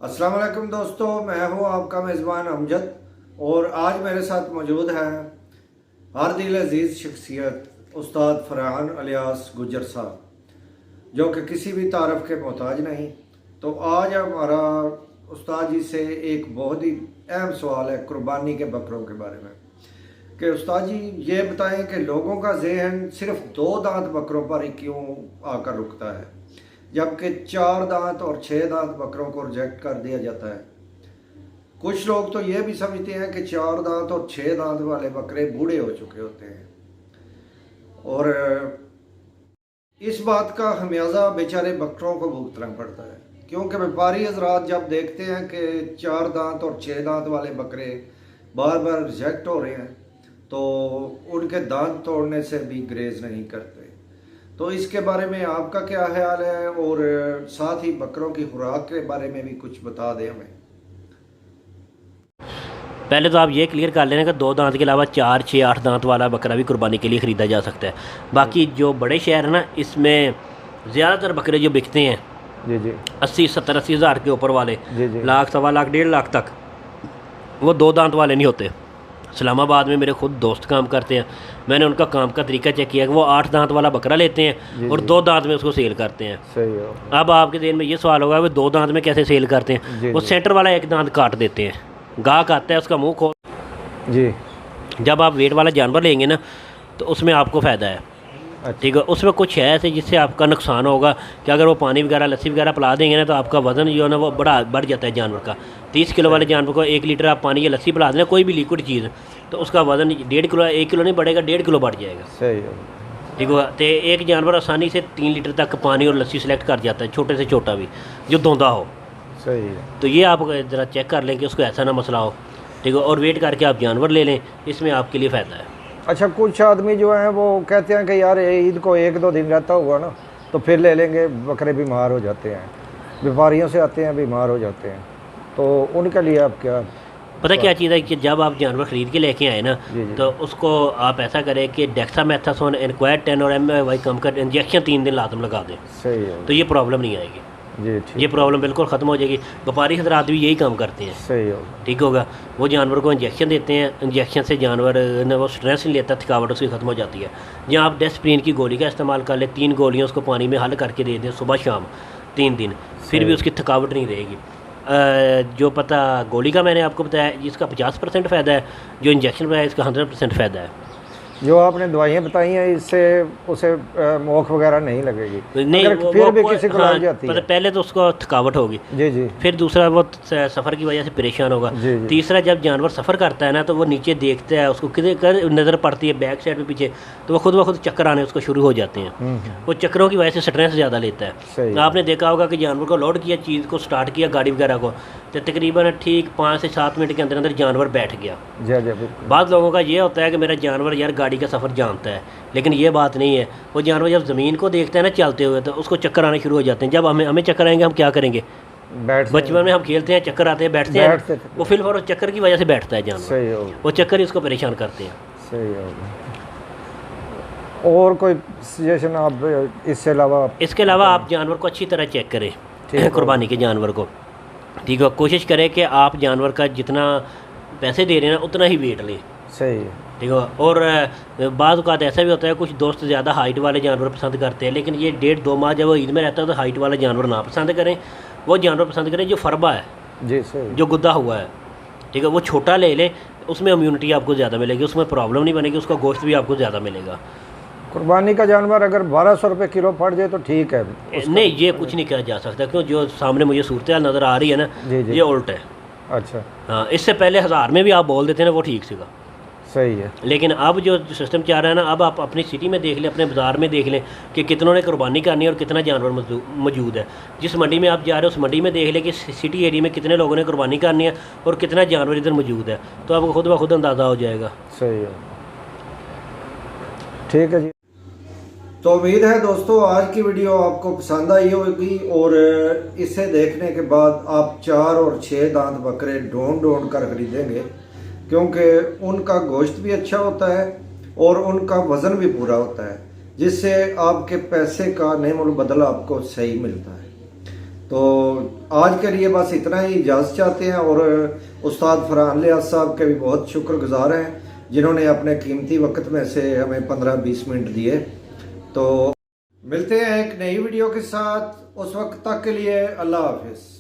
अस्सलाम वालेकुम दोस्तों, मैं हूं आपका मेज़बान अमजद और आज मेरे साथ मौजूद है हर दिल अजीज़ शख्सियत उस्ताद फरहान अलियास गुज्जर साहब, जो कि किसी भी तारफ़ के मोहताज नहीं। तो आज हमारा उस्ताद जी से एक बहुत ही अहम सवाल है कुर्बानी के बकरों के बारे में कि उस्ताद जी ये बताएं कि लोगों का जहन सिर्फ 2 दांत बकरों पर ही क्यों आकर रुकता है, जबकि 4 दांत और 6 दांत बकरों को रिजेक्ट कर दिया जाता है। कुछ लोग तो ये भी समझते हैं कि 4 दांत और 6 दांत वाले बकरे बूढ़े हो चुके होते हैं और इस बात का खमियाजा बेचारे बकरों को भुगतना पड़ता है, क्योंकि व्यापारी हजरात जब देखते हैं कि 4 दांत और 6 दांत वाले बकरे बार बार रिजेक्ट हो रहे हैं तो उनके दांत तोड़ने से भी ग्रेज नहीं करते। तो इसके बारे में आपका क्या ख्याल है और साथ ही बकरों की खुराक के बारे में भी कुछ बता दें हमें। पहले तो आप ये क्लियर कर लेना कि 2 दांत के अलावा 4, 6, 8 दांत वाला बकरा भी कुर्बानी के लिए ख़रीदा जा सकता है। बाकी जो बड़े शहर हैं ना, इसमें ज़्यादातर बकरे जो बिकते हैं जी 80-70-80 हज़ार के ऊपर वाले, लाख, 1.25 लाख, 1.5 लाख तक, वो 2 दांत वाले नहीं होते। इस्लामाबाद में मेरे खुद दोस्त काम करते हैं, मैंने उनका काम का तरीका चेक किया कि वो 8 दांत वाला बकरा लेते हैं और 2 दांत में उसको सेल करते हैं। सही हो। अब आपके ज़हन में ये सवाल होगा वो 2 दांत में कैसे सेल करते हैं। वो सेंटर वाला एक दांत काट देते हैं, गाहक आता है उसका मुंह खोल जी। जब आप वेट वाला जानवर लेंगे ना तो उसमें आपको फ़ायदा है, ठीक है। उसमें कुछ है ऐसे जिससे आपका नुकसान होगा कि अगर वो पानी वगैरह, लस्सी वगैरह पिला देंगे ना तो आपका वज़न जो है ना वो बढ़ जाता है जानवर का। 30 किलो वाले जानवर को 1 लीटर आप पानी या लस्सी पिला देना, कोई भी लिक्विड चीज़, तो उसका वज़न 1.5 किलो, 1 किलो नहीं बढ़ेगा, 1.5 किलो बढ़ जाएगा। सही है, ठीक होगा। तो एक जानवर आसानी से 3 लीटर तक पानी और लस्सी सेलेक्ट कर जाता है, छोटे से छोटा भी जो धोंदा हो। सही है। तो ये आप ज़रा चेक कर लें कि उसको ऐसा ना मसला हो, ठीक है। और वेट करके आप जानवर ले लें, इसमें आपके लिए फ़ायदा है। अच्छा, कुछ आदमी जो हैं वो कहते हैं कि यार ईद को 1-2 दिन रहता हुआ ना तो फिर ले लेंगे, बकरे बीमार हो जाते हैं, व्यापारियों से आते हैं बीमार हो जाते हैं, तो उनके लिए आप क्या पता क्या चीज़ है कि जब आप जानवर ख़रीद के लेके आए ना तो उसको आप ऐसा करें कि डेक्सामेथासोन, एनक्वायर 10 और MY कम कर इंजेक्शन 3 दिन लाजम लगा दें। सही है। तो ये प्रॉब्लम नहीं आएगी जी, ये प्रॉब्लम बिल्कुल ख़त्म हो जाएगी। व्यापारी हजरात भी यही काम करते हैं। सही हो, ठीक होगा। वो जानवर को इंजेक्शन देते हैं, इंजेक्शन से जानवर न वो स्ट्रेस नहीं लेता, थकावट उसकी ख़त्म हो जाती है। या आप डेस्प्रीन की गोली का इस्तेमाल कर लें, 3 गोलियाँ उसको पानी में हल करके दे दें सुबह शाम 3 दिन, फिर भी उसकी थकावट नहीं रहेगी। जो पता गोली का मैंने आपको बताया इसका 50% फ़ायदा है, जो इंजेक्शन बताया इसका 100% फ़ायदा है। जो आपने दवाइयाँ बताई हैं इससे उसे मोख वगैरह नहीं लगेगी नहीं, फिर भी किसी को लग जाती है। पहले तो उसको थकावट होगी जी, फिर दूसरा वो सफ़र की वजह से परेशान होगा। तीसरा, जब जानवर सफ़र करता है ना तो वो नीचे देखता है, उसको किधर नज़र पड़ती है बैक साइड पे पीछे, तो वो खुद ब खुद चक्कर आने उसको शुरू हो जाते हैं। वो चक्करों की वजह से स्ट्रेस ज़्यादा लेता है। आपने देखा होगा कि जानवर को लोड किया, चीज़ को स्टार्ट किया, गाड़ी वगैरह को, तो तकरीबन ठीक 5 से 7 मिनट के अंदर अंदर जानवर बैठ गया। बाद लोगों का ये होता है कि मेरा जानवर यार गाड़ी का सफ़र जानता है, लेकिन ये बात नहीं है। वो जानवर जब ज़मीन को देखता है ना चलते हुए तो उसको चक्कर आने शुरू हो जाते हैं। जब हमें चक्कर आएंगे हम क्या करेंगे? बचपन में हम खेलते हैं, चक्कर आते हैं, बैठते हैं, वो फिर और चक्कर की वजह से बैठता है जानवर, वो चक्कर ही उसको परेशान करते हैं। सही होगा। और कोई सजेशन आप इसके अलावा आप जानवर को अच्छी तरह चेक करें, कुर्बानी के जानवर को, ठीक है। कोशिश करें कि आप जानवर का जितना पैसे दे रहे हैं ना उतना ही वेट लें। सही है, ठीक है। और बाज़ औक़ात ऐसा भी होता है, कुछ दोस्त ज़्यादा हाइट वाले जानवर पसंद करते हैं, लेकिन ये 1.5-2 माह जब वो ईद में रहता है तो हाइट वाला जानवर ना पसंद करें, वो जानवर पसंद करें जो फरबा है जी, सही, जो गुद्दा हुआ है, ठीक है। वो छोटा ले लें, उसमें इम्यूनिटी आपको ज़्यादा मिलेगी, उसमें प्रॉब्लम नहीं बनेगी, उसका गोश्त भी आपको ज़्यादा मिलेगा। कुर्बानी का जानवर अगर 1200 रुपये किलो पड़ जाए तो ठीक है, नहीं ये कुछ नहीं किया जा सकता, क्यों जो सामने मुझे सूरत हाल नज़र आ रही है ना ये उल्ट है। अच्छा, हाँ, इससे पहले 1000 में भी आप बोल देते ना वो ठीक सीगा, सही है। लेकिन अब जो सिस्टम चाह रहा है ना, अब आप अपनी सिटी में देख लें, अपने बाज़ार में देख लें कि कितनों ने कुर्बानी करनी है और कितना जानवर मौजूद है। जिस मंडी में आप जा रहे हो उस मंडी में देख लें कि सिटी एरिया में कितने लोगों ने कुर्बानी करनी है और कितना जानवर इधर मौजूद है, तो आपको खुद ब खुद अंदाज़ा हो जाएगा। सही है, ठीक है जी। तो उम्मीद है दोस्तों आज की वीडियो आपको पसंद आई होगी और इसे देखने के बाद आप 4 और 6 दांत बकरे ढूंढ कर खरीदेंगे, क्योंकि उनका गोश्त भी अच्छा होता है और उनका वज़न भी पूरा होता है, जिससे आपके पैसे का नेमुल बदल आपको सही मिलता है। तो आज के लिए बस इतना ही इजाज़त चाहते हैं, और उस्ताद फरहान लियाज साहब के भी बहुत शुक्रगुजार हैं जिन्होंने अपने कीमती वक्त में से हमें 15-20 मिनट दिए। तो मिलते हैं एक नई वीडियो के साथ, उस वक्त तक के लिए अल्लाह हाफिज़।